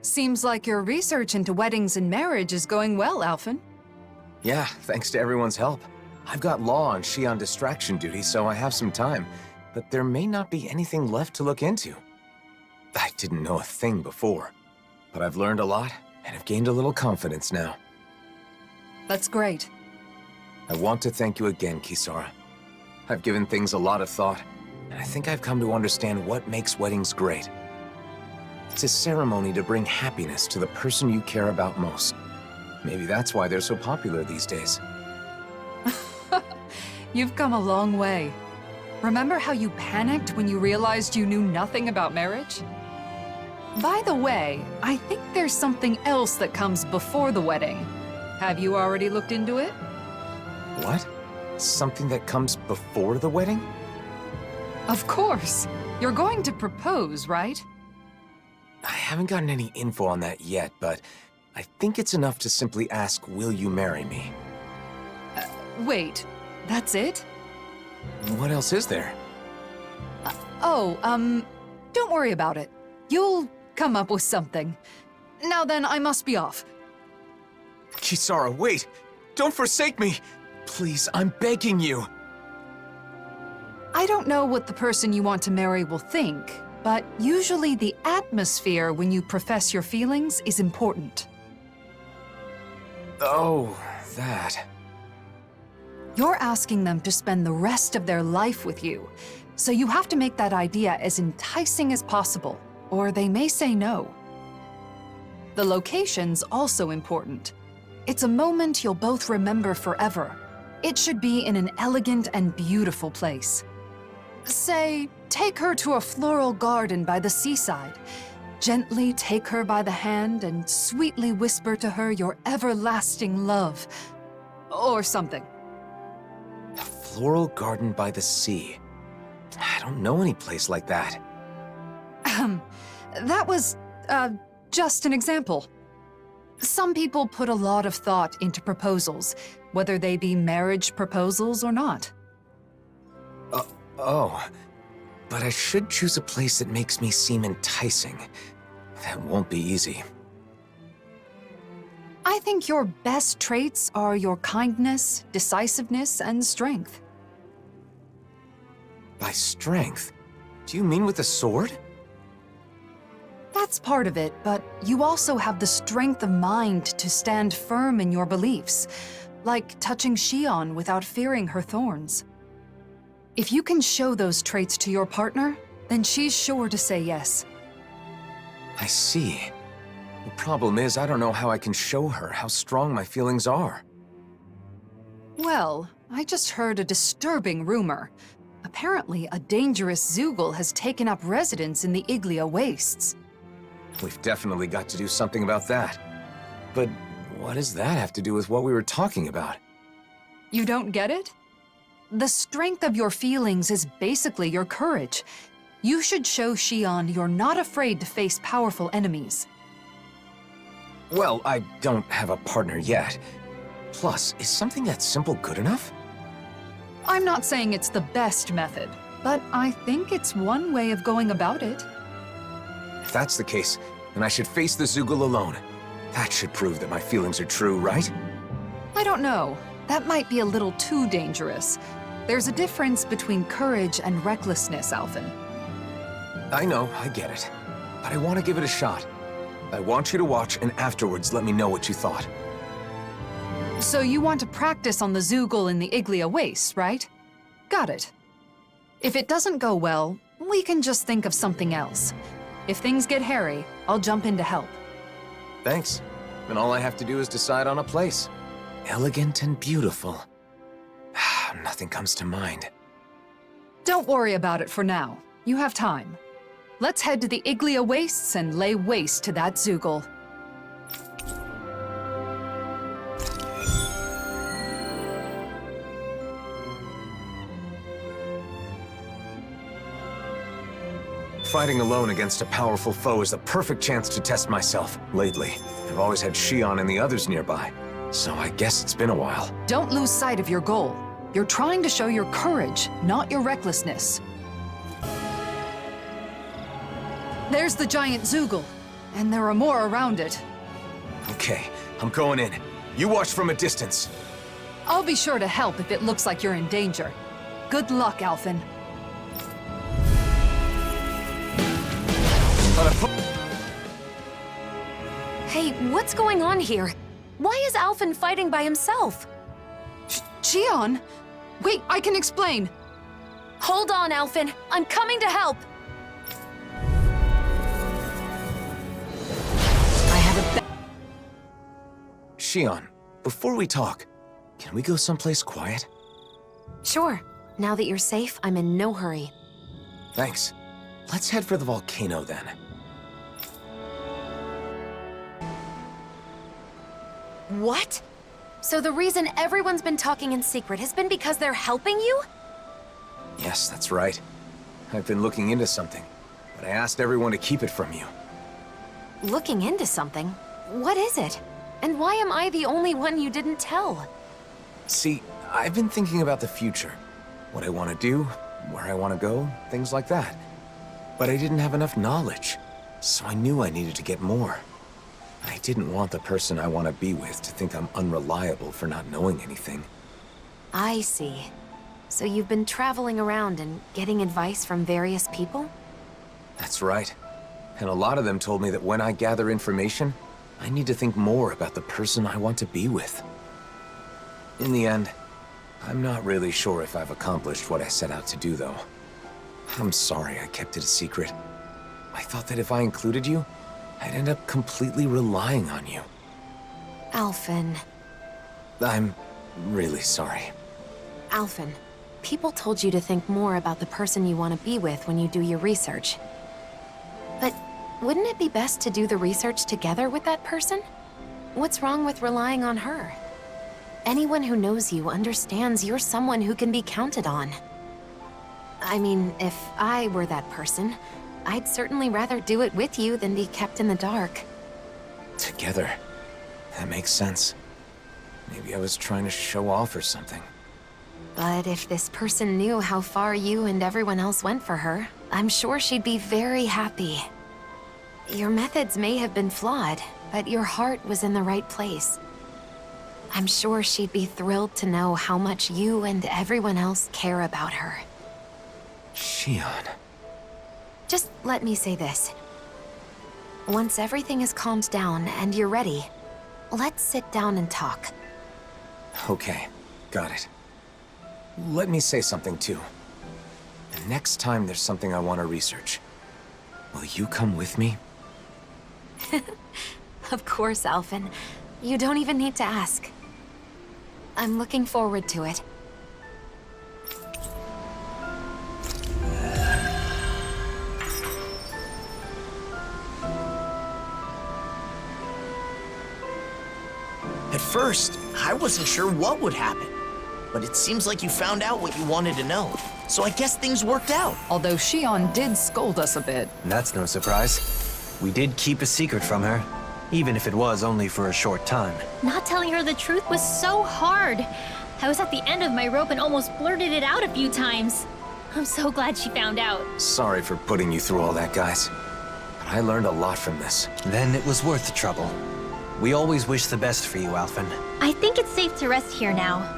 Seems like your research into weddings and marriage is going well, Alphen. Yeah, thanks to everyone's help. I've got law and Shionne distraction duty, so I have some time. But there may not be anything left to look into. I didn't know a thing before, but I've learned a lot and have gained a little confidence now. That's great. I want to thank you again, Kisara. I've given things a lot of thought, and I think I've come to understand what makes weddings great. It's a ceremony to bring happiness to the person you care about most. Maybe that's why they're so popular these days. You've come a long way. Remember how you panicked when you realized you knew nothing about marriage? By the way, I think there's something else that comes before the wedding. Have you already looked into it? What? Something that comes before the wedding? Of course. You're going to propose, right? I haven't gotten any info on that yet, but I think it's enough to simply ask, will you marry me? Wait, that's it? What else is there? Don't worry about it. You'll come up with something. Now then, I must be off. Kisara, wait! Don't forsake me! Please, I'm begging you! I don't know what the person you want to marry will think, but usually the atmosphere when you profess your feelings is important. Oh, that. You're asking them to spend the rest of their life with you, so you have to make that idea as enticing as possible, or they may say no. The location's also important. It's a moment you'll both remember forever. It should be in an elegant and beautiful place. Say, take her to a floral garden by the seaside. Gently take her by the hand and sweetly whisper to her your everlasting love. Or something. A floral garden by the sea. I don't know any place like that. That was, just an example. Some people put a lot of thought into proposals, whether they be marriage proposals or not. But I should choose a place that makes me seem enticing. That won't be easy. I think your best traits are your kindness, decisiveness, and strength. By strength? Do you mean with the sword? That's part of it, but you also have the strength of mind to stand firm in your beliefs, like touching Shionne without fearing her thorns. If you can show those traits to your partner, then she's sure to say yes. I see. The problem is I don't know how I can show her how strong my feelings are. Well, I just heard a disturbing rumor. Apparently, a dangerous Zeugle has taken up residence in the Iglia Wastes. We've definitely got to do something about that. But what does that have to do with what we were talking about? You don't get it? The strength of your feelings is basically your courage. You should show Shionne you're not afraid to face powerful enemies. Well, I don't have a partner yet. Plus, is something that simple good enough? I'm not saying it's the best method, but I think it's one way of going about it. If that's the case, then I should face the Zeugle alone. That should prove that my feelings are true, right? I don't know. That might be a little too dangerous. There's a difference between courage and recklessness, Alphen. I know, I get it. But I want to give it a shot. I want you to watch and afterwards let me know what you thought. So you want to practice on the Zeugle in the Iglia Wastes, right? Got it. If it doesn't go well, we can just think of something else. If things get hairy, I'll jump in to help. Thanks. And all I have to do is decide on a place. Elegant and beautiful. Nothing comes to mind. Don't worry about it for now. You have time. Let's head to the Iglia Wastes and lay waste to that Zeugle. Fighting alone against a powerful foe is the perfect chance to test myself. Lately, I've always had Shionne and the others nearby, so I guess it's been a while. Don't lose sight of your goal. You're trying to show your courage, not your recklessness. There's the giant Zeugle. And there are more around it. Okay, I'm going in. You watch from a distance. I'll be sure to help if it looks like you're in danger. Good luck, Alphen. Hey, what's going on here? Why is Alphen fighting by himself? Shionne? Wait, I can explain. Hold on, Alphen. I'm coming to help. I have a Shionne, before we talk, can we go someplace quiet? Sure. Now that you're safe, I'm in no hurry. Thanks. Let's head for the volcano then. What? So the reason everyone's been talking in secret has been because they're helping you? Yes, that's right. I've been looking into something, but I asked everyone to keep it from you. Looking into something? What is it? And why am I the only one you didn't tell? See, I've been thinking about the future. What I want to do, where I want to go, things like that. But I didn't have enough knowledge, so I knew I needed to get more. I didn't want the person I want to be with to think I'm unreliable for not knowing anything. I see. So you've been traveling around and getting advice from various people? That's right. And a lot of them told me that when I gather information, I need to think more about the person I want to be with. In the end, I'm not really sure if I've accomplished what I set out to do, though. I'm sorry I kept it a secret. I thought that if I included you, I'd end up completely relying on you. Alphen. I'm really sorry. Alphen, people told you to think more about the person you want to be with when you do your research. But wouldn't it be best to do the research together with that person? What's wrong with relying on her? Anyone who knows you understands you're someone who can be counted on. I mean, if I were that person, I'd certainly rather do it with you than be kept in the dark. Together. That makes sense. Maybe I was trying to show off or something. But if this person knew how far you and everyone else went for her, I'm sure she'd be very happy. Your methods may have been flawed, but your heart was in the right place. I'm sure she'd be thrilled to know how much you and everyone else care about her. Shionne. Just let me say this. Once everything is calmed down and you're ready, let's sit down and talk. Okay, got it. Let me say something too. The next time there's something I want to research, will you come with me? Of course, Alphen. You don't even need to ask. I'm looking forward to it. At first, I wasn't sure what would happen. But it seems like you found out what you wanted to know. So I guess things worked out. Although Shionne did scold us a bit. That's no surprise. We did keep a secret from her, even if it was only for a short time. Not telling her the truth was so hard. I was at the end of my rope and almost blurted it out a few times. I'm so glad she found out. Sorry for putting you through all that, guys. But I learned a lot from this. Then it was worth the trouble. We always wish the best for you, Alphen. I think it's safe to rest here now.